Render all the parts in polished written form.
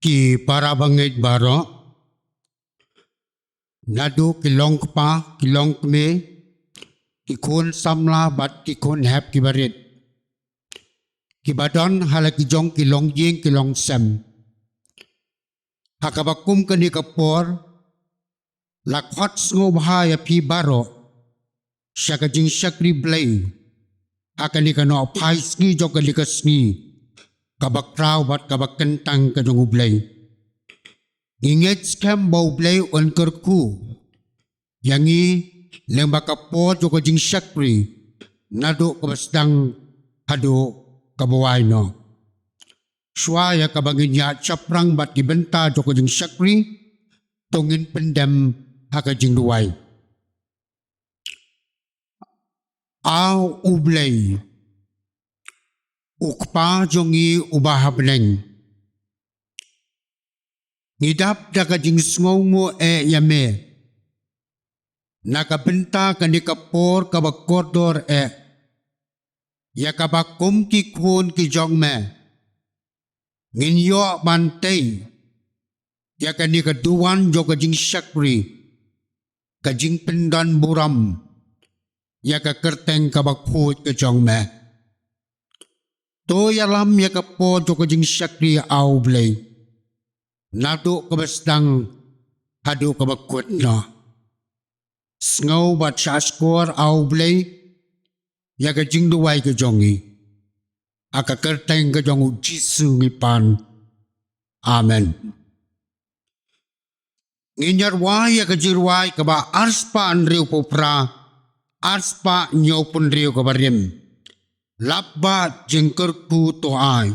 ki para bangit baro nadu kilong kpa kilong kme ki khun samla bat ki khun hep ki barit ki badon hala ki jong kilong ying kilong sem hakabakum kani kapor lakhot sngo bahaya pi baro syakajing syakri blay akani kano pai sngi jokali ka sngi kabak rau bat kabak kentang ka jong ublay. Inget skam bau blay on kerku. Yangi lembak kapo joko jing syakri nado kabasdang hado kabawai no. Suaya kabangin ya caprang bat dibenta joko jing syakri tongin pendam haka jing duwai. Au ublay ukpa jongi ubah beneng. Ngidap daga jing sngongo yame. Nakabenta kani kapor kabakordor ya kabakum ki khun ki jong me. Nginyo bantay. Ya kani kaduan jo kajing syakri. Kajing pendan buram. Ya kakerteng kabakhut ka jong me. To yalam ya kapo joko jing syakri au blay. Nado kabasdang hado kabakut no. Sngaw bat syaskor au blay. Ya kajing duway ka jongi. Aka kerteng ka jongu Jisu ngipan. Amen. Nginyarway ya kajirway kaba arspa anriw popra. Arspa nyo punriw kabarim. Labat jeng kerku to ai.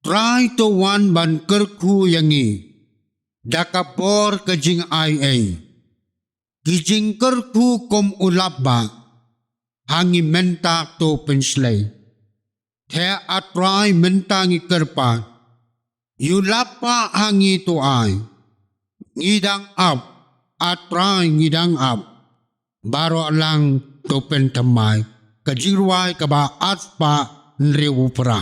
Try to one ban kerku yangi. Dakapor ke jing ai ai. Kijing kerku kom ulabba. Hangi menta to penslay. Te atry menta ngi kerpa. Yulapa hangi to ai. Ngidang up. Atry ngidang up. Baro lang to pentamay. Kajirway kaba atspa nriwupra.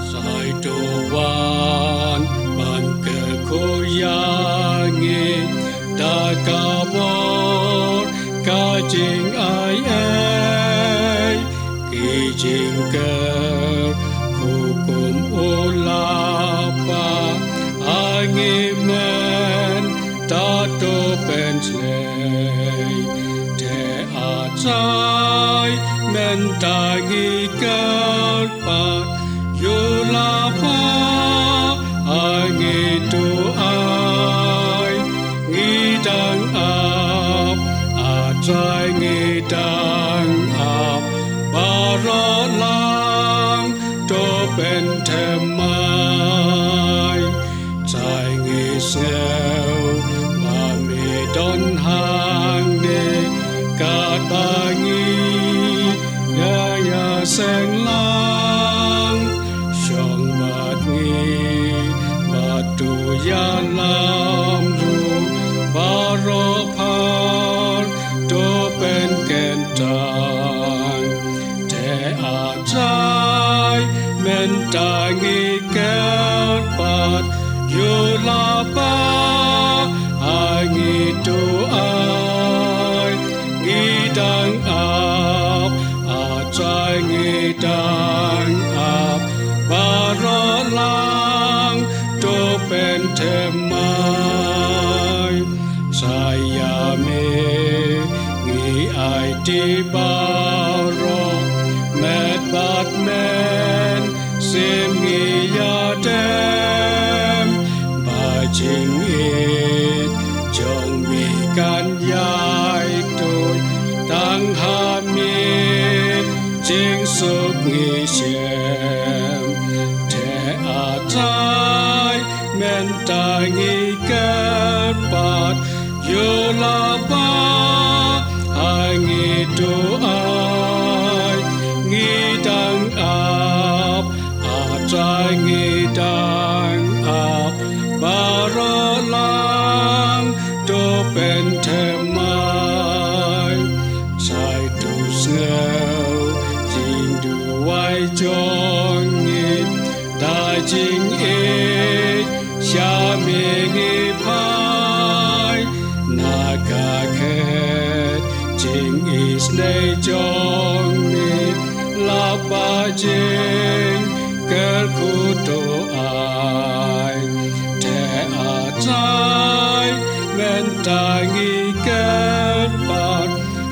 Say tuwan man kekoyangi dakabor kajing ay kijing hukum ulapa angimen tato penslay te acai mentangi kerpat yulapa angitu ai ngidang ap acai ngidang ap barolang to pentemai cai ngiseu mami don hang ne kat bangi ya seng lang syong mat ngi batu ya lam ru baro par to pen kentang te acai mentangi kerpat yulapa angi tuai ngidang ap acai ngidang ap barolang to pentemai saya me ngi ai di baro met bat men sim ngi yadem bajing it jong mi kan yai tui tang hamit jing suk ngi shem te atai men tangi kerpat yulapa hangi tuai ngidang ap acai ngidang ap barolang ชาเมงีพายนาคาเคจิงอิสในจงมีลาบาจิงเกิดคูโตอายแต่อาใจเว้นตางีเกิดปาด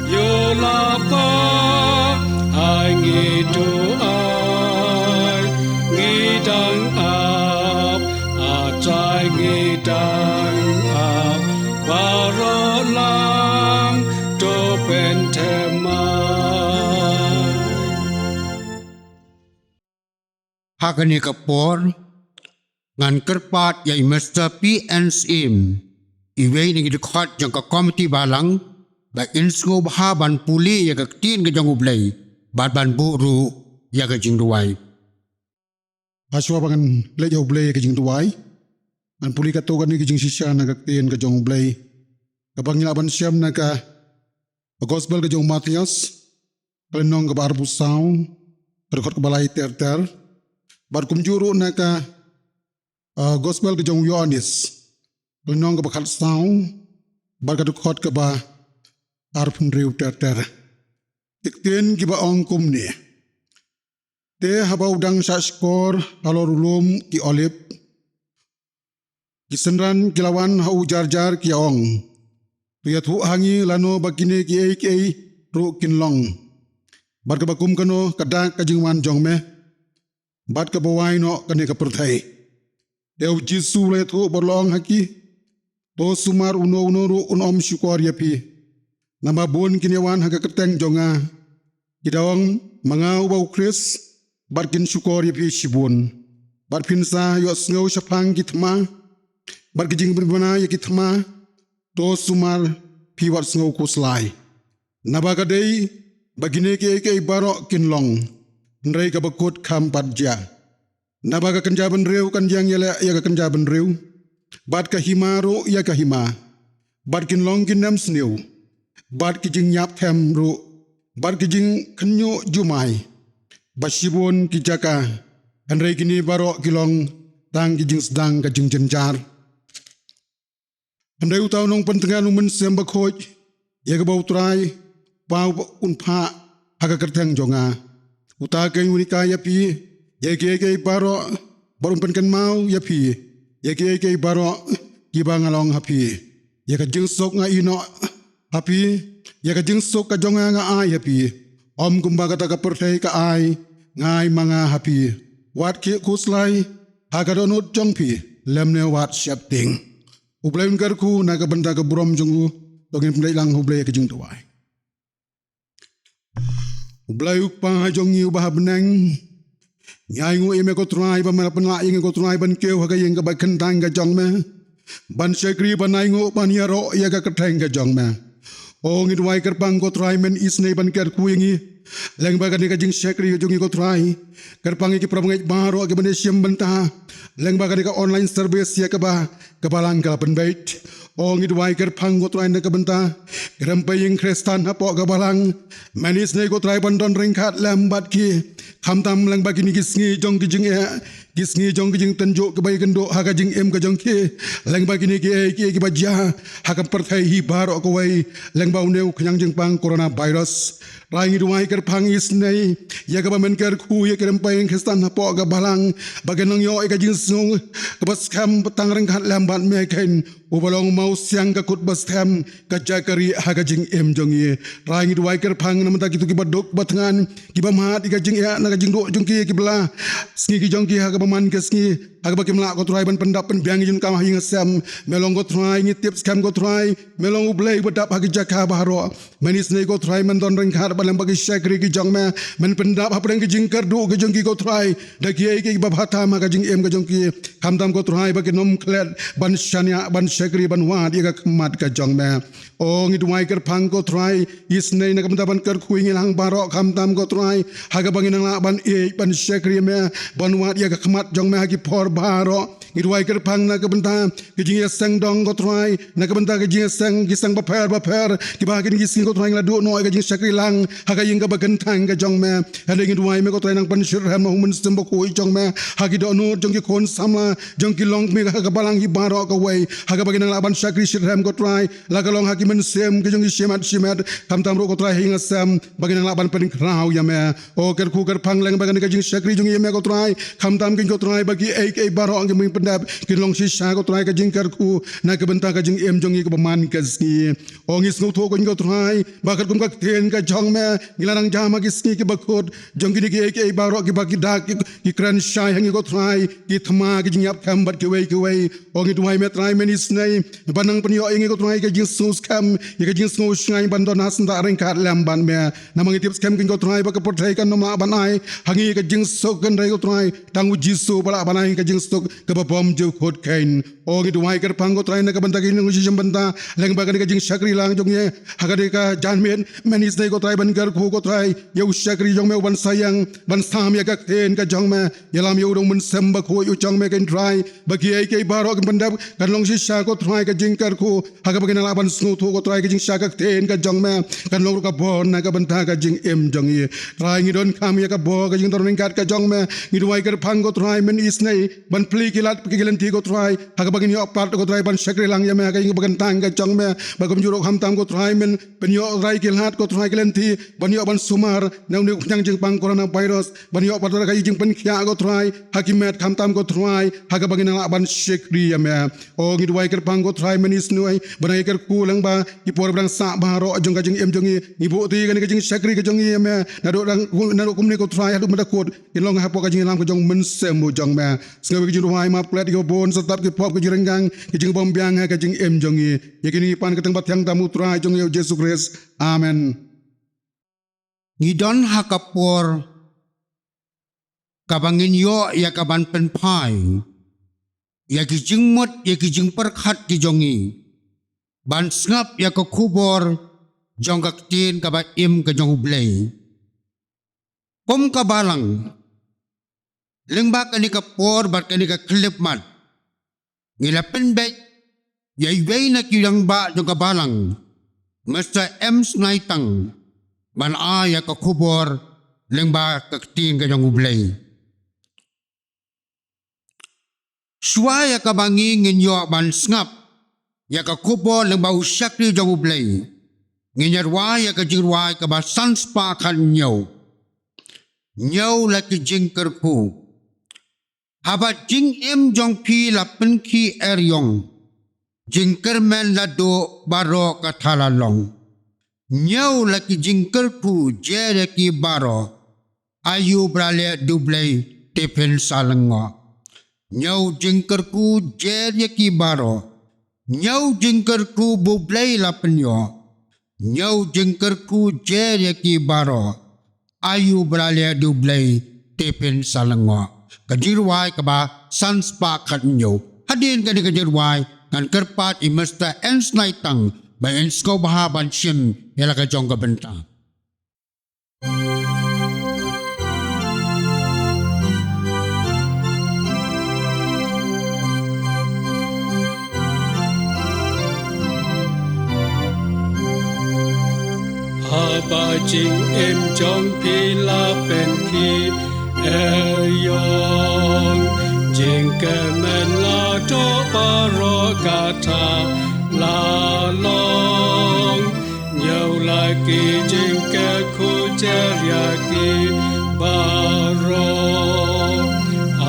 โยลาบาไองีตูอายงีดังอาบอาใจงีดังอาบบารอลังโตเป็นเทมา Hakani kapor ngan kerpat yai Mr. PNSM iwei ni dekat jang ka komiti balang ba insgo bha ban puli ya ka tin ga jang ublai bat ban bu ru ya ka jing duai Aswa bangan le jau blay ke jing tuai an puli ka to kan ni ke jing sisya na ka ten ka jong blay ka bangila ban siam na ka gospel ka jong Matias kalenong ka barbu saw terkot ka balai ter bar kumjuru na ka gospel ka jong Yohanes kalenong ka bakal saw bar ka terkot ka ba arpun riu ter ikten ki ba ong kum ni te haba udang sa skor alorulum ki olip kisenran kilawan hau jar ki ong tuyat hu hangi lano bakine ki ei ru kinlong bat ka bakum kano kadak ka jingwan jongme bat ka bawai no kane ka perthai deu jisu le thu bolong haki to sumar uno ru unom syukor yapi nama bon kinewan haga keteng jonga kidawang mangau bau kris barkin syukor yapi shibun barpin sa yo sngo shapang kitma barkijing berbana ya kitma to sumar piwat sngo kuslai nabaga dei bagine ke baro kinlong nrei ka bakut kham padja nabaga kanjaban reu kanjang yala ya ka kanjaban reu bat ka himaro ya ka hima barkin long kinam sneu bat kijing nyap them ru barkijing khnyo jumai basibon kijaka anrei kini baro kilong tang kijing sedang kajing jenjar anrei utau nong pentengan umen semba khoj ya ka bau trai pau unpha haga kerteng jonga uta ke unika ya pi ya ke baro barum penkan mau ya pi ya ke baro kibang along hapi ya ka jing sok nga ino hapi ya ka jing sok ka jonga nga ai hapi om kumbaga ta ka perthai ka ai ngai manga hapi wat ki kuslai haga donut jongpi lemne wat siap ting ublai unkarku naga benda ka burom jongu tongin pendai lang ublai ka jing tuai ublai ukpang hajongi ubah beneng nyai ngu ime ko trai ba mala penla ing ko trai ban keu haga yeng ka ba kentang ka jong me ban sekri ban ai ngu ban yaro ya ka keteng ka jong me ong it wai kerpang ko trai men isne ban ker kuingi leng ba ka ni ka jing sekri jongi ko trai kerpang ki pramngai baro ke ban siam benta leng ba ka ni ka online service ya ka ba kabalang ka pen bait ong it wai kerpang ko trai na ka benta kerempaying kristan hapo kabalang manis ne ko trai ban don ringkhat lambat ki khamtam lang ba ki ni kisngi jong ki jing ya kisngi jong ki jing tanjo ke bai kendo ha ka jing em ka jong ki leng ba ki ni ki ba ja ha ka perthai hi baro ko wai leng ba uneu khyang jing pang corona virus rai ngi duai kerpang is nei ya ka ba men ker khu ya kerempaying kristan hapo kabalang bagenong yo ka jing sung ka bas kham patang ringkhat lambat me kain ubalong mau siang ka kut bas kham ka jakari ha ka jing em jong ye rai ngi duai kerpang nam ta kitu ki badok batngan ki ba mat ka jing ya na ka jing do jong ki bela sngi ki jong ki ha ka man ke sngi ha ka ba kim la ko trai ban pendap pen biang jin kam hing sam melong ko trai ngi tips kam ko trai melong ublai badap ha ki jakha baharo manis nei ko trai man don reng khat balam bagi syakri ki jong me men pendap ha preng ki jing kardu ki jong ki ko trai da ki ba bhatha ma ka jing em ka jong ki kham tam ko trai ba ki nom klet ban shania ban syakri ban wa dia ka khamat ka jong me ong it wai ker phang ko trai is nei na kam ban ker khuing lang baro kham tam ko trai ha ka bangin la ban e ban syakri me ban wa dia ka khamat jong me ha ki por baro ngidwai kerpang na kebenta kejing ya sang dong ko trai na kebenta kejing sang kisang baper ki bagin gising ko trai ngadu no kejing syakri lang haga ying ka bagentang ka jong me hade ngidwai me ko trai nang pansyur ham human sembo ko jong me hagi do no jong ki kon samla jong ki long me ka balang hi baro ka wei haga bagin laban syakri shirham ko trai la ka long hagi men sem ke jong ki shimat kam tam ro ko trai hinga sam bagin laban pen krau ya me o ker ku ker pang lang bagin kejing syakri jong ye me ko trai kam tam kin ko trai bagi ai baro ang mi pendap kin long si sha ko trai kejing ker ku na ke benta kejing em jong ki baman ka ski o ngis no tho ko ko trai bakar kum ka ten ka jong me ngilarang jama ki ski ki bakot jong ki ai baro ki bagi dak ki kran shai hangi ko trai ki thma ki jing yap kam bat ki wei o ngi tuai me trai me ni snai banang penyo ngi ko trai ka jing sus kam ki jing sno shngai ban don hasan da ring kat lam ban me namang tips kam kin ko trai ba ka potrai kan no ma ban ai hangi ka jing sok kan rai ko trai tangu jisu bala ban ai ka jing sok ka ba bom je khot kain o ngi tuai ka pang ko trai na ka banta ki ngi jim banta leng ba ka jing shakri lang jong ye hagade ka jan men men is nei ko trai ban gar khu ko trai ye shakri jong me ban sayang ban sam ya ka ten ka jong me yelam ye dong men sem ba khu yu jong me kan trai ba ki ai ke baro kan bandap kan long si sha ko trai ka jing kar khu haga ba na ban snu thu ko trai ka jing sha ka ten ka jong me kan long ka bon na ka banta ka jing em jong ye trai ngi don kam ya ka bo ka jing tor ning kat ka jong me ngi duai ka phang ko trai men is nei ban pli ki lat ki len thi ko trai haga ba yo part ko trai ban shakri lang ya me ka jing ba kan tang ka jong me ba kom juro kham tam ko trai men pen yo rai ki lat ko trai ki len thi ban yo ban sumar nang ni nyang jing pang corona virus ban yo pat ka jing pen khia ko trai hakimet kham tam ko trai haga ba na ban shakri ya me o ngi duai ka phang ko trai men is noi ban ai ka ku lang ba ki por brang sa ba ro jong ka jing em jong ni bo ti ka jing shakri ka jong ye me na do rang na do kum ni ko trai hadu ma ko ki long ha po ka jing lam ko jong men sem mo jong me sngai ki jing duai ma plet ko bon satap ki pop ki jing gang ki jing bom biang ka jing em jong ye ki ni pan ka tang bat yang tamu trai jong ye Jesus Christ amen ngidon hakapor kabangin yo ya kaban pen pai ya ki jing mot ya ki jing perkhat ki jongi ban snap ya ko kubor jong ka tin ka ba im ka jong blei kom ka balang lengba ka ni ka por bat ka ni ka klip mat ngila pen be ya wei na ki yang ba jong ka balang Mr. M. Snaitang ban a ya ka kubor lengba ka tin ka jong blei Shwa ya ka bangi nginyo ban snap ya ka kubo leng ba usyakri jong ublay nginyarwa ya ka jingwa ka ba sanspa kan nyaw la ki jing kerku haba jing em jong pi la penki eryong jing kermen la do baro ka thalalong nyaw la ki jing kerku jere ki baro ayu brale dublay tepen salengo nyaw jing kerku jere ki baro Nyau jengker ku bublai la penyo. Nyau jengker ku jere ki baro. Ayu beralih dublai tepen salengo. Kajirwai kaba sanspa katnyo. Hadin kani kajirwai kan kerpat imesta ensnaitang by ensko bahaban sim yala kajong kabentang. Haba jing em jong pi la pen ki yong jing ke men la to paro kata la long nyau la ki jing ke ku jeria ki baro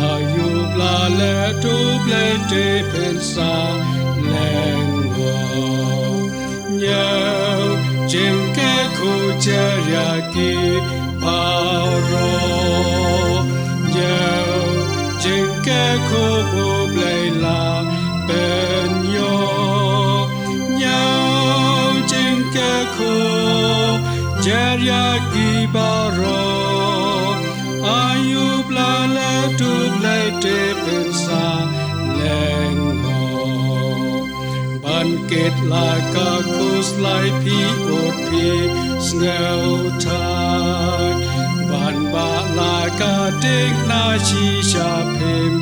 ayu bla le tu ble te pensa lengo nyau jing ke ku jeria ki baro nyau jing ke ku bu ble la ben yo nyau jing ke ku jeria ki baro ayu bla le tu ble te pensa lengo Bangkit laka kus lai pi ot pi sneu tai Ban ba laka ding na chi sha pim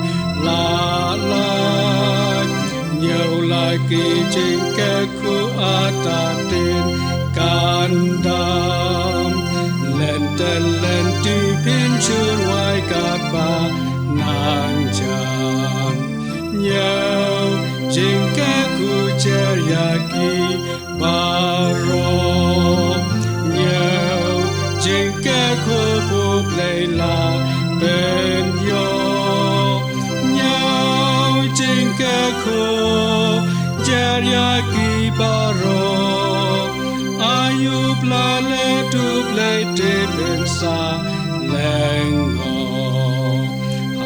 la la lagi jingkaku atatin kandam lenten di pincur wai katba nanjan nyau jingkaku ceryaki baro nyau jingkaku bublela ben yo nyau jingkaku ceryaki baro ayub lale duble debensa lengo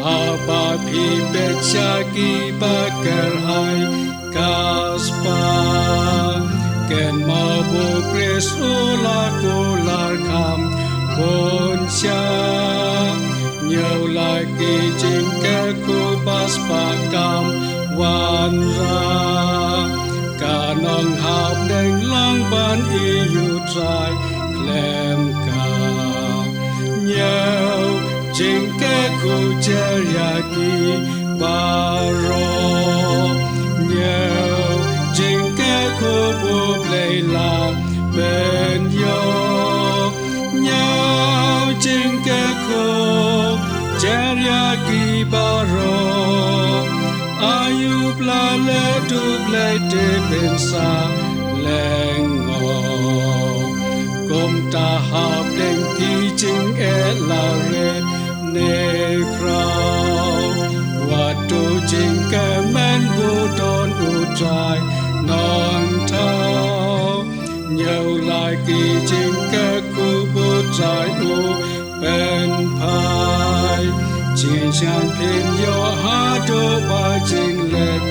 apa pi becaki bakar hai kaspa ken mabu kres ular kam poncha nyau lagi jingkaku pas pakam wanra kanong hap deng lang ban iu trai klem ka nyau jingkaku ceryaki baro nyau jingkaku bublela ben yo nyau jingkaku ceryaki baro ayub lale duble debensa lengo kum tahap deng kijing elaret nekrau watu jingkaman budon utrai non tau nyau lagi jingkaku butrai u ben pai Jin shan pin yo ha do ba jing let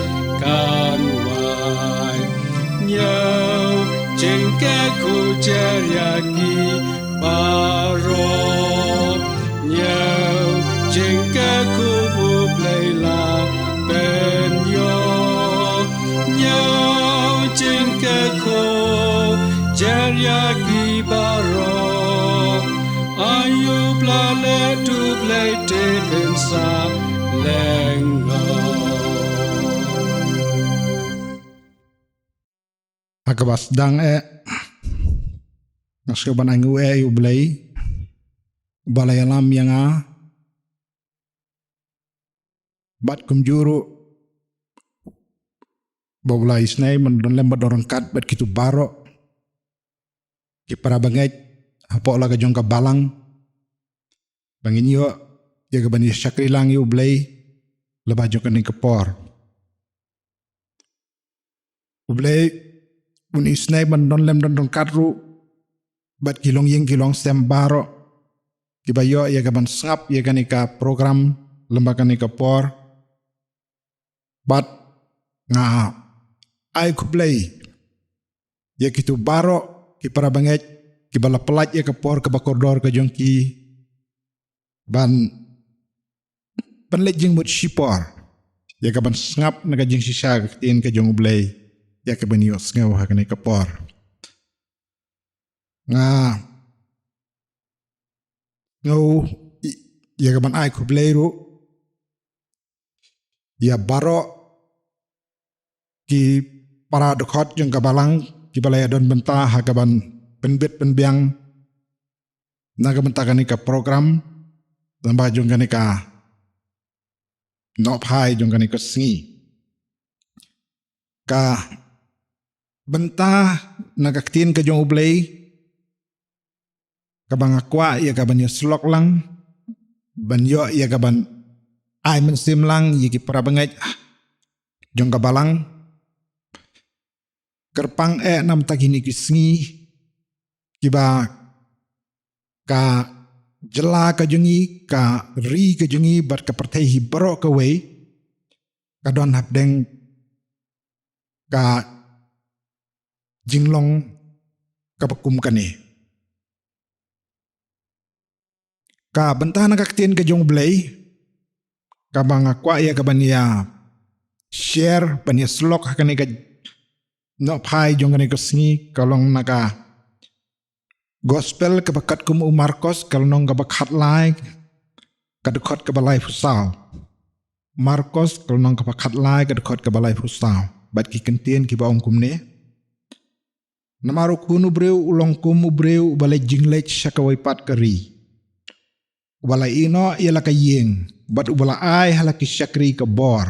kan wai nyau jingkaku ceryaki baro nyau jingkaku bublela ben yo nyau jingkaku ceryaki baro ayub lale duble debensa lengo Akabas dang naskaban angu yublay balayalam yang bat kumjuru bawla isnay mandon lembat orang kat bat kitu baro ki para banget hapo laga jong ka balang bangin yo ya ka bani syakri lang yublay lebajo kaning kepor ublay un isnay mandon lem don katru bat kilong ying kilong sem baro kibayo ya ka ban sngap ya kanika program lembaga nika por bat nga ay kublay ya kitu baro ki para banget ki bala pelat ya kapor ke bakordor ke jongki ban penlejing mut shipor ya ka ban sngap naga jing sisa tin ke jong ublay ya ka ban yo sngaw ha kane kapor nga no ya ka ban ay kublay ru ya baro ki para dokot jong ka balang ki balaya don benta ha ka ban penbit penbiang naga bentakan ika program lamba jong kanika nop hai jong kanika singi ka benta naga ktin ka jong ublay ka bang akwa ya ka ban slok lang ban yo ya ka ban ai mensim lang yiki para banget jong ka balang kerpang nam tagini kisingi kiba ka jela ka jungi ka ri ka jungi bat ka pertehi baro ka wei ka don hap deng ka jinglong ka bakum kane ka bentana ka ktin ka jong blay ka banga kwa ya ka bania share bania slok hakane ka no pai jong kane ka singi kalong naka gospel ke bakat kum Marcos kalau nong ke bakat lai kadukot ke balai fusau Marcos kalau nong ke bakat lai kadukot ke balai fusau bat ki kentien ki baong kumne. Namaru kunu breu ulong kum breu balai jinglech syakawai pat kari. Ubala ino ialah ka yeng, bat ubala ai halaki syakri ka bor.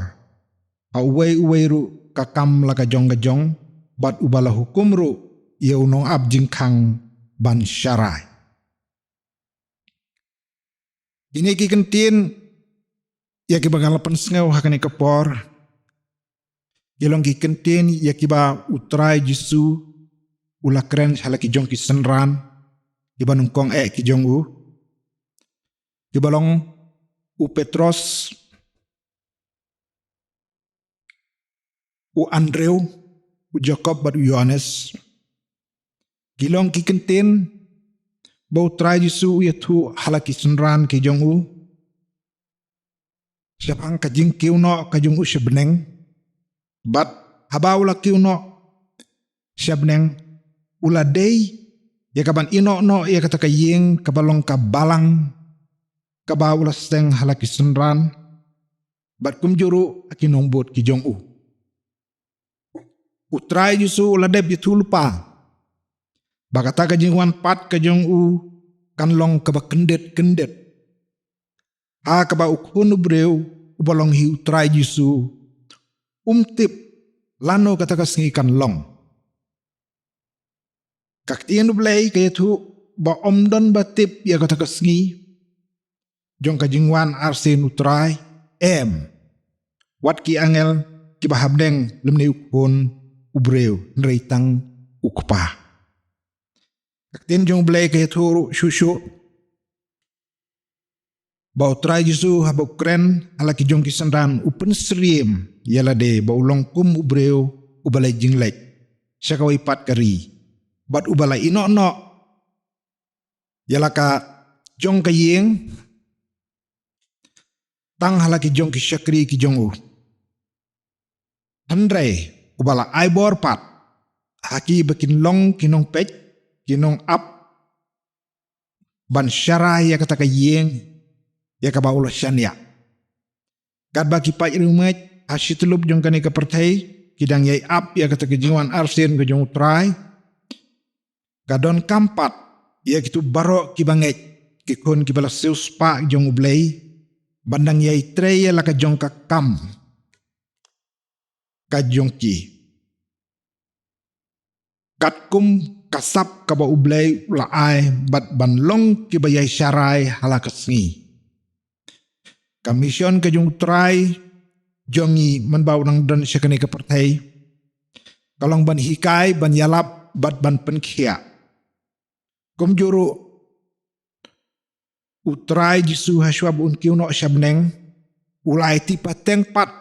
Uwei ru ka kam la ka jong, bat ubala hukum ru ia unong ab jingkang ban syarai. Ini ki kentien ia ki bangalapan sengau hakani ka por. Ilong ki kentien ia ki ba utrai jisu ula keren halaki jong ki senran ki ba nungkong ki jong u. Ki balong u Petros u Andrew, u Jacob bat u Yohanes. Gilong ki kentien, bau try Yesu ya tu halaki senran ke jong u. Siapang kajing kiu no kajong u sebeneng. Bat habau la kiu no sebeneng ula day ya kaban ino no ya kata kayeng kabalong kabalang kabau la steng halaki senran. Bat kumjuru akinong bot ki jong u. Utrai Yesu ladep itu lupa. Bakata kajingwan pat kajong u kanlong kaba kendet. Kaba ukun breu ubalong hi utrai Yesu. Tip lano kata kasengi kanlong. Kaktian ublay kaya tu ba omdon batip ya kata kasengi. Jong kajingwan arsin utrai wat ki angel ki bahabdeng lemne ukun ubreu nreitang ukpa. Kaktin jong blay kaya turu syusyu. Bau try Yesu habok kren halaki jong kisandan upen seriem yala de bau longkum ubreu ubalay jinglek syakawai pat kari. Bat ubalay ino yala ka jong kayeng tang halaki jong kisyakri ki jong u. Andre ubala aibor pat haki bakin long kinong pech kinong ap ban syarai ya kata kayeng ya ka baula syania kat baki pa irumet asitulup jong kani ka pertai kidang yai ap ya kata kejingwan arsin ke jong utrai kadon kampat ya kitu baro kibanget kikon kibala seus pa jong ublay bandang yai tre ya laka jong ka kam kajong ki katkum kasap kaba ublay ulaay bat banlong kibayay syarai halakasngi. Kamisyon kajong utray jongi manbaw ng dan siya kani kapartay kalong ban hikay ban yalap bat ban penkia. Kumjuru utray Yesu haswab unkiw no syabneng ulay tipateng pat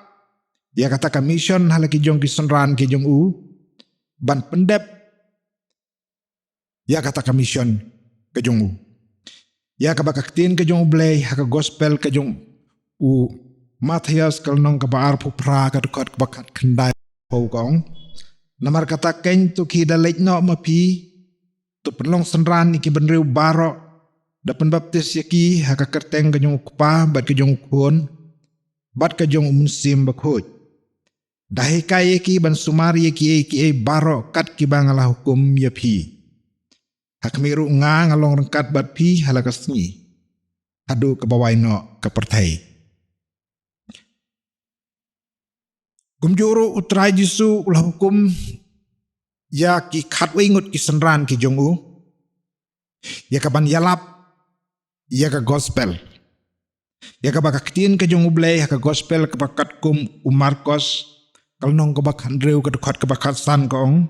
ya kata kamisyon halaki jong kisenran ki jong u ban pendep ya kata kamisyon ke jong u ya kabakaktin ke jong blay haka gospel ke jong u Matias kalnong kabaar pupra kadukot kabakat kendai pokong namar kata ken tu kida lek no mapi tu penlong senran iki benriu baro dapen baptis yaki haka kerteng ke jong kupa bat ke jong kun bat ke jong musim bakhoj dahi kaya ki ban sumari ki baro kat ki bangala hukum ya pi. Hak miru nga ngalong rengkat bat pi halakas ni. Adu kebawai no kepertai. Kumjuru utrai Yesu ulah hukum ya ki khatwa ingut ki senran ki jongu. Ya kaban yalap ya ka gospel. Ya ka bakaktin ke jongu blay haka gospel kebakat kum Marcos kalnong kabak Andrew kadukot kabakat san kong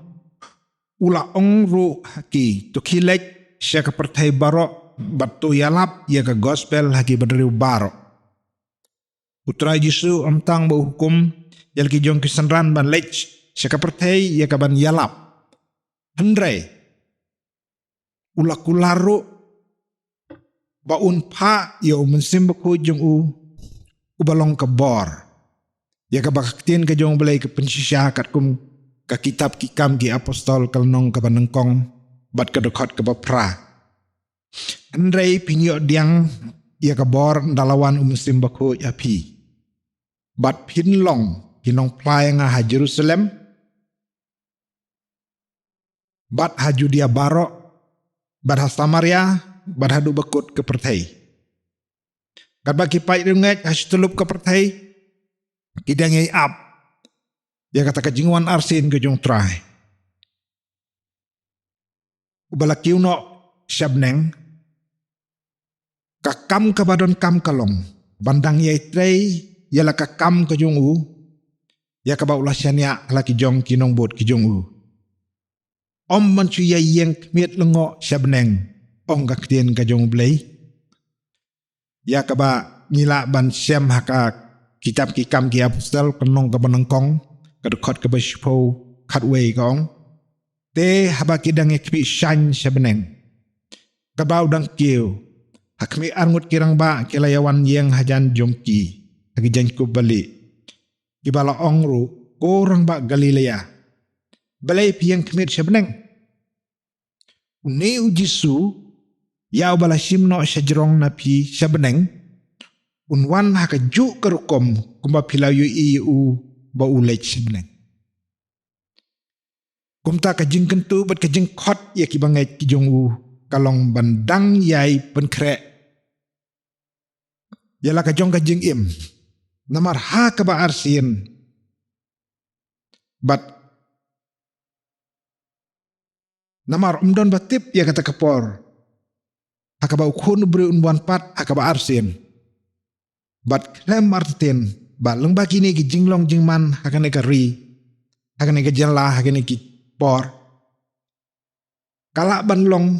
ula ong ru haki tu kilek siya kapertay baro batu yalap ya ka gospel haki badriu baro utray Yesu amtang bau hukum yal ki jong kisanran ban lech siya kapertay ya ka ban yalap Andre ula kularu baun pa ya mensimbaku jong ubalong ka bor ya kabakaktin ka jong balay ka pensisyakat kum ka kitab kikam ki apostol kalnong ka banengkong bat kadukot ka bapra. Andre pinyo diang ya kabor dalawan umusim bako yapi. Bat pinlong kinong playa nga ha Jerusalem bat ha Judea barok, bat ha Samaria, bat ha du bekut ke perthai. Kat bagi pai renget ha telup ke perthai, kidang ai ap. Ya kata ka jingwan arsin ke jong trai. Ubalaki uno syabneng, kakam ke badon kam kalong, bandang yai trei, yala kakam ke jong u, ya ka ba ulah syania laki jong kinong bot ki jong u. Om mancu yai yang kmiet lengo syabneng, ong ka ktien ka jong blei. Ya ka ba ngila ban syam haka kitab kikam ki apostol kenong ka banengkong, kadukot ka ba syupo katwei ka ong. Te haba kidang ekmi shan syabneng. Ka ba udang kiu, hakmi arngut kirang ba kilayawan yang hajan jongki, hagi janku balik. Kibala ong ru, korang ba Galilea. Balai piang kemit syabneng. Uni ujisu, ya bala simno syajrong na pi syabneng. Unwan haka juk kerukom kumba pilayu iu ba ulej syabneng. Kumta kajing kentu bat kajing khot ya kibangai kijong u kalong bandang yai penkrek. Yala kajong kajing im. Namar ha kaba arsin. Bat namar umdon batip ya kata kapor. Hakaba ukun beri unwan pat hakaba arsin. Bat krem artin. Bat leng baki ni ki jinglong jingman hakane ka ri. Hakane ka jala hakane ki por. Kalak banlong.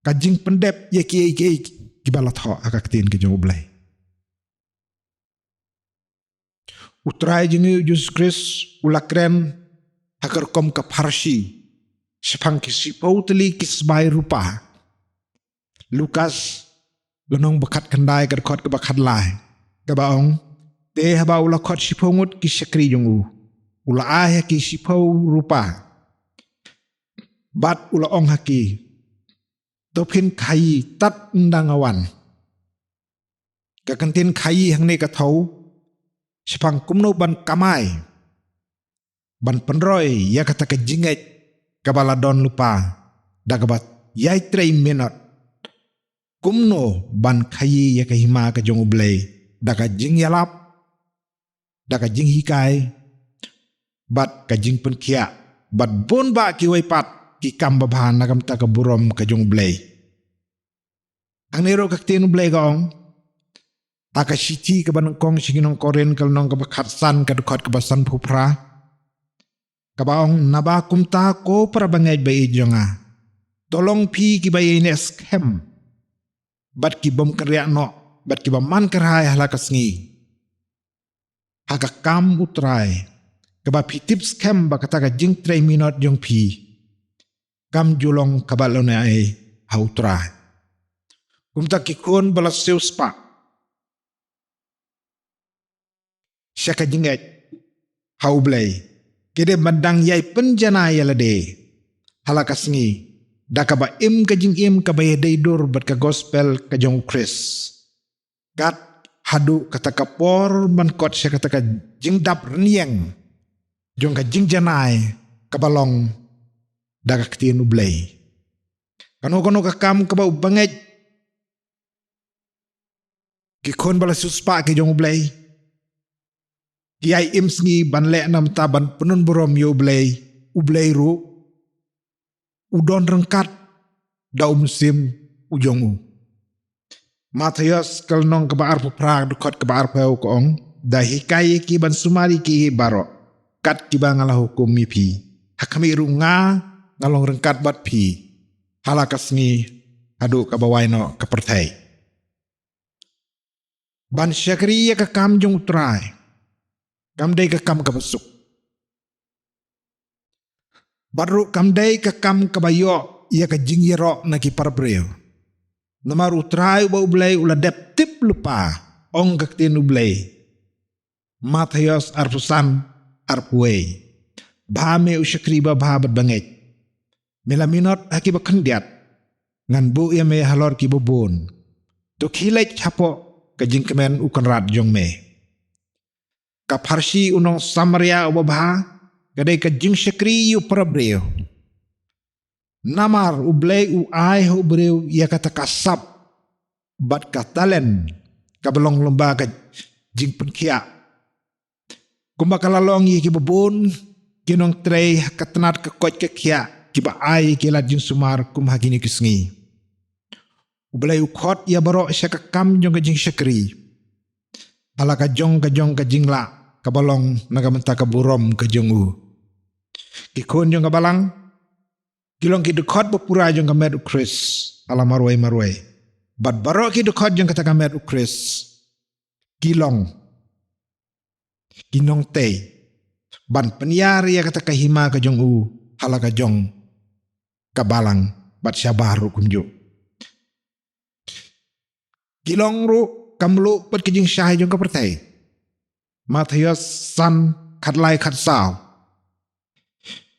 Kajing pendep ya ki kibalat ho akaktin ke jong ublay. Utrai jengi Yesus Kristus ulakren hakar kom ka parsi sepang kisipau teli kisbai rupa. Lukas lenong bakat kendai kadkot ke bakat lai. Kabaong te haba ulakot sipongut kisakri jongu. Ula ah kisipau rupa. Bat ula ong haki. Topin kai tat undangawan. Kakantin kai hang ne katau. Sepang kumno ban kamai. Ban penroy ya kata kejinget. Kabala don lupa. Dagabat yai 3 minut. Kumno ban kai ya kahima ka jong ublay. Daga jing yalap. Daga jing hikai. Bat kajing penkia. Bat bon ba kiwai pat. Kikam babahan nagam ta kaburom ka jong ublay. Ang nero kaktin ublay gaong. Aka siti ke banengkong singinong koren kalnong ke bakatsan ke dekot ke basan pupra. Kabaong nabakum ta ko para bangay bayi jonga. Tolong pi ki bayi ini eskem. Bat ki bom kerya no. Bat ki baman kerhai halakas ngi. Haka kam utrai. Kaba pi tips kem bakata ka jing 3 minut jong pi. Kam julong kabalone ay hautrai. Kumta kikun balas seus pak. Syaka jinget haublay kede bandang yai penjana yalade halakas ngi dakaba im kajing im kabaya daidur bat ka gospel kajong Chris kat hadu kata kapor man kot syaka kata ka jingdap renieng jong ka jing janai kabalong daga ktin ublay kano kakam kabau banget kikon bala suspa ke jong ublay Kiai imsngi ban lek nam taban penun borom yo ublay ru udon rengkat daum sim ujong u. Matius kalnong kebaar puprak dukot kebaar pau koong dahi kai ki ban sumari ki baro kat ki bangalah hukum mipi hakami ru ngalong rengkat bat pi halakas ngi adu kabawaino kepertai. Ban syakriya ka kamjong utrai. Kamdai kekam kabasuk. Baru kamdai kekam kabayo ia ka jingyero na kiparbreo. Namar utrai ba ublay uladep tip lupa ong kaktin ublay. Matius arpusan arpuay. Bahame usyakriba bahabat bangit. Melaminot haki bakandiat. Ngan bu ia me halor ki bubun. Tuk hilay chapo ka jingkemen ukan rat jong me. Kaparsi unong Samaria ubabaha kadai ka jing syakri yu prabreu. Namar ublay u ai ho breu ia kata kasap bat ka talen ka belong lomba ka jing penkia. Kumba kalalong ye ki babun kinong trei katanat ka koch ka kia kiba ai ki la jing sumar kum hagini kisngi. Ublay u khot ia baro sya ka kam jong ka jing syakri. Ala ka jong ka jing la ka balong nagamenta ka burom ka jong u. Kikon jong ka balang kilong ki dekot bapura jong ka med ukris ala marway. Bat baro ki dekot jong kata ka med ukris. Kilong kinong tei ban peniar ya kata kahima ka jong u hala ka jong ka balang bat syabaru kunjo. Kilong ru kamlu pat kijing syah jong ka pertai. Mathias san khatlai khatsao.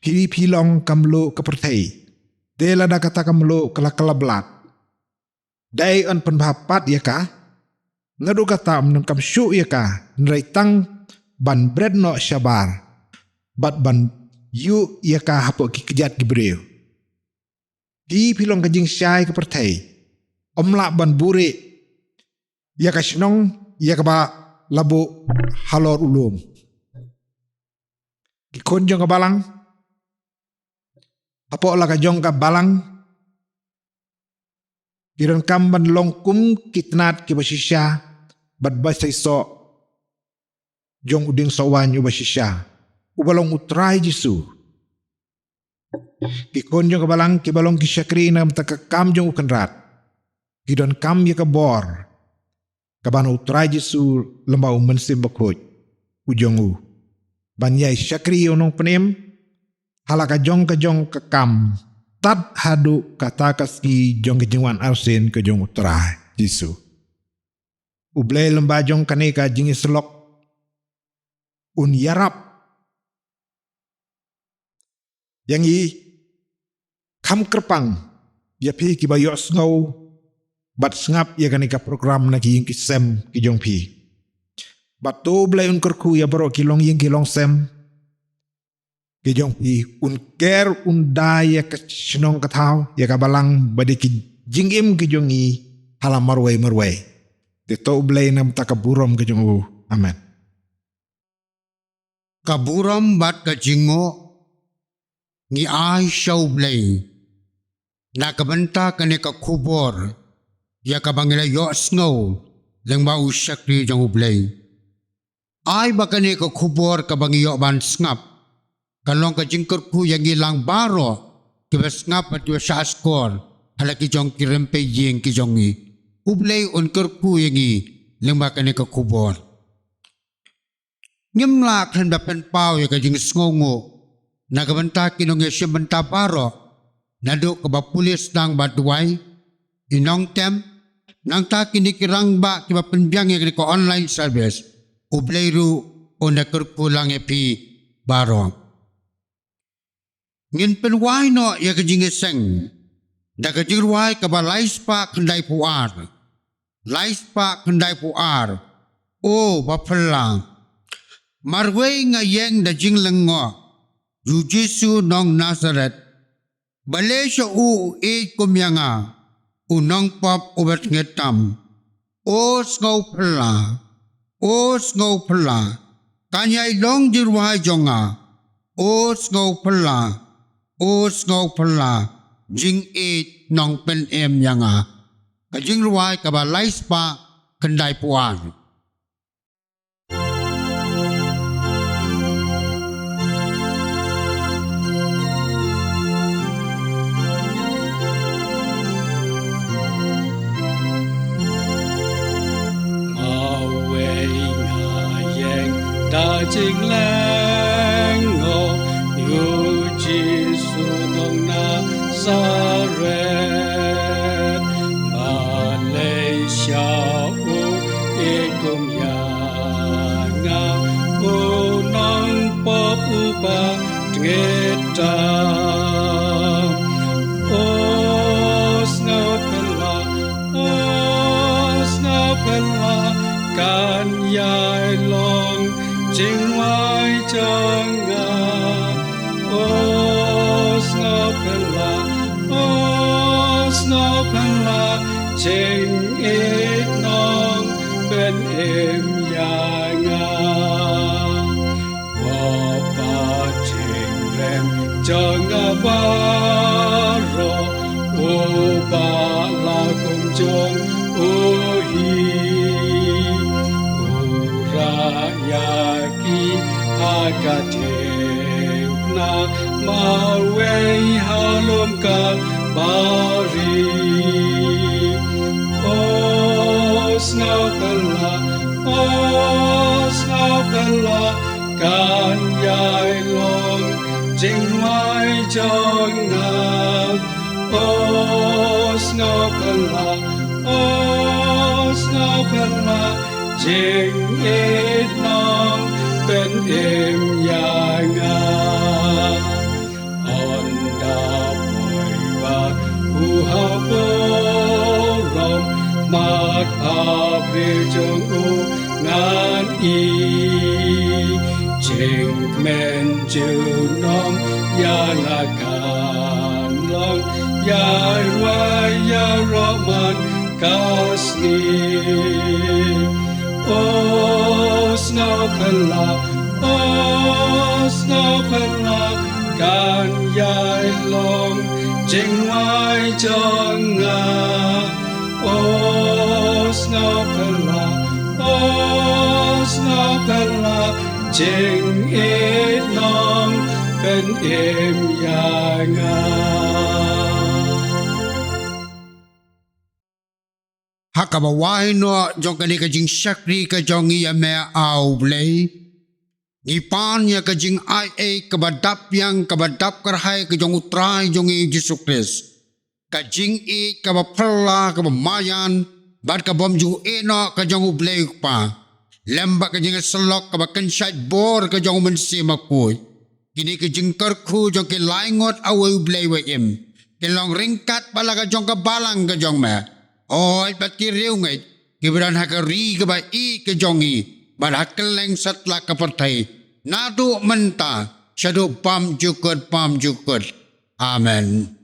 Pilong kamlu ka pertai. Dela da kata kamlu kala blat. Dai an penbapat ya ka. Ngadu kata menang kam syu ya ka. Nrai tang ban bread no syabar. Bat ban yu ya ka hapo ki kejat gibreu. Pilong kajing syai ka pertai. Omlak ban buri. Ya ka sinong ya ka ba labu halor ulum. Kikon jong ka balang. Apo la ka jong ka balang. Kiron kam ban longkum kitnat ki basisya. Bat basay so. Jong uding sawan yu basisya. Ubalong utray jisu. Kikon jong ka balang ki balong ki syakri na matakakam jong ukanrat. Kidon kam ya ka bor. Kaban utray jisu lembau mensim bakoj. Ujong u. Banyay syakri yonong penim. Halaka jong ka kam. Tad hadu kata kaski jong ke jingwan arsen ke jong utray jisu. Ublay lembah jong kaneka jingis selok. Un yarap. Yang i kam kerpang. Ya pi ki bayos ngau. Bat sengap ya kaneka program na ki yung kisem ki jong pi. Bat to ublay un kerku ya baro kilong yung kilong sem. Kijong pi un ker un daya ke sinong katau ya ka balang badi ki jingim kijong i halam marway. Te to ublay nam takaburom kijong u. Amen. Kaburam bat ka jingo ni ay siya ublay. Nakabanta ka ni kakubor ya ka bangila yos ngaw lang ba usyakri jang ublay. Ay ba ka ni kakubor ka bangiyo ban sngap. Kalong ka jingkor ku yang ilang baro, kibas ngap at yung syaskor, halaki jong kirempe ying kijong i. Ublay unkor ku yang i, lingba ka ni kakubor. Ngimlak han bapen pao yung kajing sngongo, nagabanta kinong yung banta baro, nado ka ba pulis ng batuway, inong tem, nang ta kinikirang ba kibapenbyang yung ko online service, ublay ru o nakurkulang epi baro. Ngin penwai no ya kajing eseng. Da kajing ruai ka ba lais pa kendai puar. Lais pa kendai puar. O bapala. Marway nga yeng da jing lengo. Jujisu nong Nazareth. Bale siya u e kumyanga. Unong pop ubat ngetam. O sngaw pala. O sngaw pala. Kanyay long jirwai jonga. O sngaw pala. O sngaw pala, jing it nong pen yanga. Kajing ruway kabalais pa kanday puan. Maway nga yeng da jing lengo yu sunong Nazaret, Malaysia u ikum yanga unang popuba ngeta. Osna pala kan yai long jing wai changa. จิงอีน้องเป็นเอ็มยางาว่าป่าจิงแรมจังอาบารอโอบาลาคงจงโอฮีโอรายากีอากาเทนามาเวฮาลมกาบารี Snowbella, oh Snowbella, can yai long, jing mai jong nam. Oh Snowbella, jing it nong, ben im yang nga. On da boy ba, ha bo rom. Mat abre jong u ngan i ching men ju nom ya la kan long ya wa ya roman kasni oh snowbella kan yai long ching mai jong nga Oh Snowbella, jing it nong ben im yanga. Hakabawai no jokali ka jing sakri ka jongi ya me au blei. Ipan ya ka jing ai kabadap yang kabadap karhai ka jong utrai jongi Yesus Kristus. Kajing i kabapala kabamayan bat kabom ju eno kajong ublay pa lembak kajing selok kabakan syait bor kajong mensi makui kini kajing kerku jong ke laingot awe ublay wa im kelong ringkat pala kajong kabalang kajong me oi bat kiriu ngai kibran hakari kaba i kajong i bat hakeleng satla kapertai nadu menta syadu pam jukut amen.